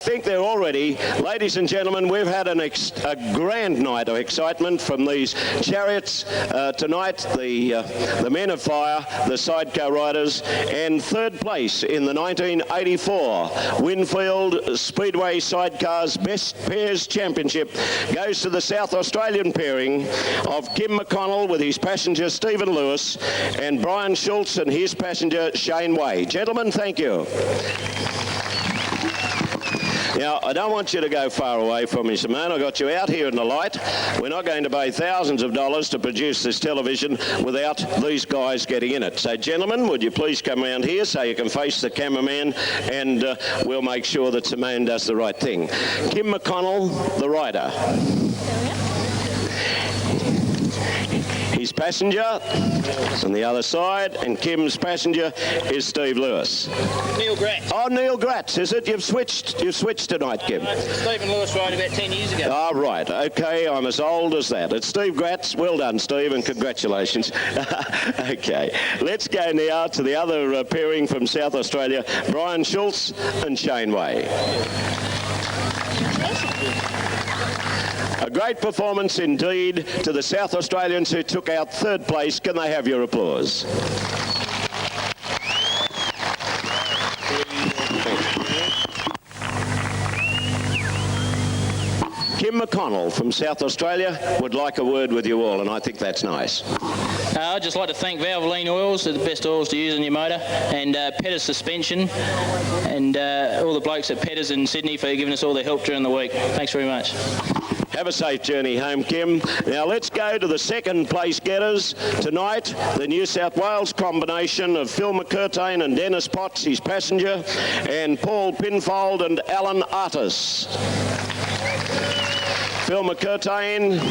think they're all ready. Ladies and gentlemen, we've had a grand night of excitement from these chariots tonight. The Men of Fire, the Sidecar Riders, and third place in the 1984 Winfield Speedway Sidecars Best Pairs Championship goes to the South Australian pairing of Kim McConnell with his passenger Stephen Lewis and Brian Schultz and his passenger Shane Way. Gentlemen, thank you. Now, I don't want you to go far away from me, Simone. I got you out here in the light. We're not going to pay thousands of dollars to produce this television without these guys getting in it. So, gentlemen, would you please come around here so you can face the cameraman, and we'll make sure that Simone does the right thing. Kim McConnell, the rider. His passenger on the other side, and Kim's passenger is Steve Lewis. Neil Gratz. Oh, Neil Gratz, is it? You've switched tonight, Kim. Stephen Lewis rode about 10 years ago. Oh, right. Okay, I'm as old as that. It's Steve Gratz. Well done, Steve, and congratulations. Okay, let's go now to the other pairing from South Australia, Brian Schultz and Shane Way. A great performance indeed to the South Australians who took out third place. Can they have your applause? Kim McConnell from South Australia would like a word with you all, and I think that's nice. I'd just like to thank Valvoline Oils, they're the best oils to use in your motor, and Petters Suspension, and all the blokes at Petters in Sydney for giving us all their help during the week. Thanks very much. Have a safe journey home, Kim. Now let's go to the second place getters tonight. The New South Wales combination of Phil McCurtain and Dennis Potts, his passenger, and Paul Pinfold and Alan Artis. Phil McCurtain,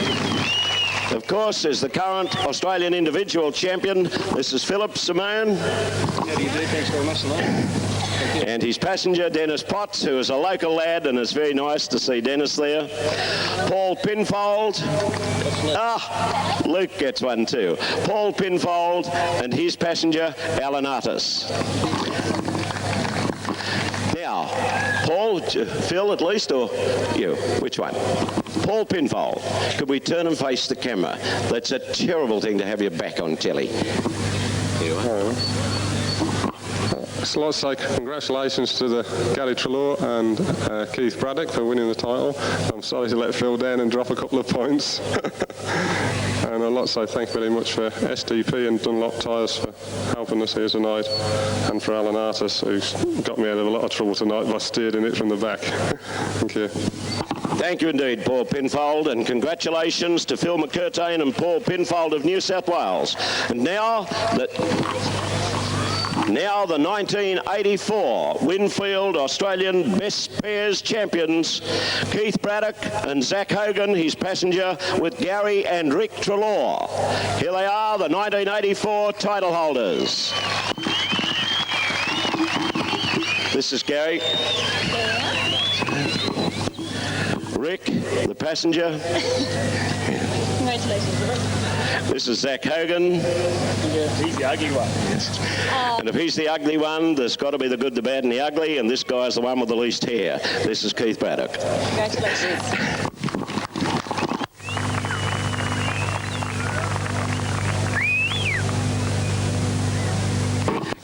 of course, is the current Australian individual champion. This is Philip Simone. How do you do? Thanks very much, Simone. And his passenger, Dennis Potts, who is a local lad, and it's very nice to see Dennis there. Paul Pinfold. Ah, Luke gets one too. Paul Pinfold and his passenger, Alan Artis. Now, Paul, Phil at least, or you? Which one? Paul Pinfold. Could we turn and face the camera? That's a terrible thing to have your back on telly. Here you are. I'd like to say congratulations to Gary Treloar and Keith Braddock for winning the title. I'm sorry to let Phil down and drop a couple of points. And I'd like to say thank you very much for SDP and Dunlop Tyres for helping us here tonight, and for Alan Artis, who's got me out of a lot of trouble tonight by steering it from the back. Thank you. Thank you indeed, Paul Pinfold, and congratulations to Phil McCurtain and Paul Pinfold of New South Wales. And now the 1984 Winfield Australian Best Pairs Champions, Keith Braddock and Zach Hogan, his passenger, with Gary and Rick Treloar. Here they are, the 1984 title holders. This is Gary. Rick, the passenger. Congratulations, Rick. This is Zach Hogan. He's the ugly one. Yes. And if he's the ugly one, there's got to be the good, the bad, and the ugly, and this guy's the one with the least hair. This is Keith Braddock. Congratulations.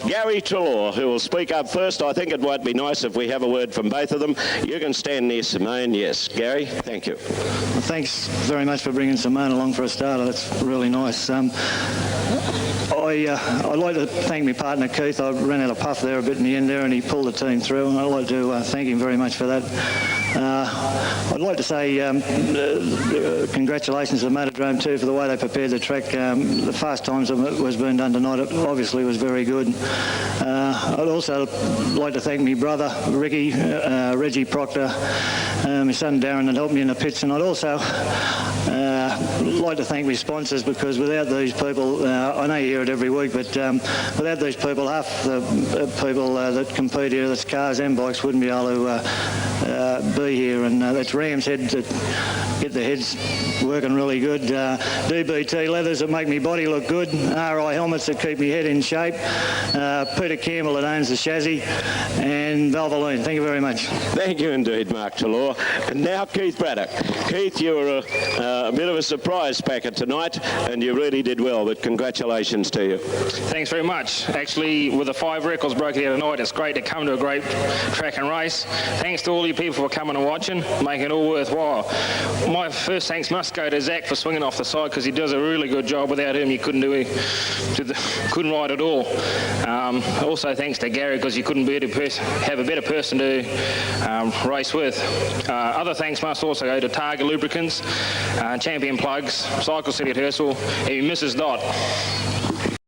Gary Treloar, who will speak up first. I think it might be nice if we have a word from both of them. You can stand near Simone. Yes, Gary, thank you. Well, thanks very much for bringing Simone along for a starter. That's really nice. I'd like to thank my partner Keith. I ran out of puff there a bit in the end there, and he pulled the team through, and I'd like to thank him very much for that. I'd like to say congratulations to the Motordrome too for the way they prepared the track. The fast times that was being done tonight, it obviously was very good. I'd also like to thank my brother Reggie Proctor, my son Darren, that helped me in the pits, and I'd also like to thank my sponsors, because without these people, I know you hear it every week, but without these people, half the people that compete here, that's cars and bikes, wouldn't be able to be here, and it's Ram's Head that get the heads working really good. DBT leathers that make me body look good. RI helmets that keep me head in shape. Peter Campbell that owns the chassis, and Valvoline. Thank you very much. Thank you indeed, Mark Trelaw. And now Keith Braddock. Keith, you were a bit of a surprise packer tonight, and you really did well, but congratulations to you. Thanks very much. Actually, with the 5 records broken here tonight, it's great to come to a great track and race. Thanks to all you people for coming and watching, making it all worthwhile. My first thanks must go to Zach for swinging off the side, because he does a really good job. Without him, you couldn't couldn't ride at all. Also thanks to Gary, because you couldn't have a better person to race with. Other thanks must also go to Targa Lubricants, Champion Plugs, Cycle City at Hurstville, and Mrs. Dot.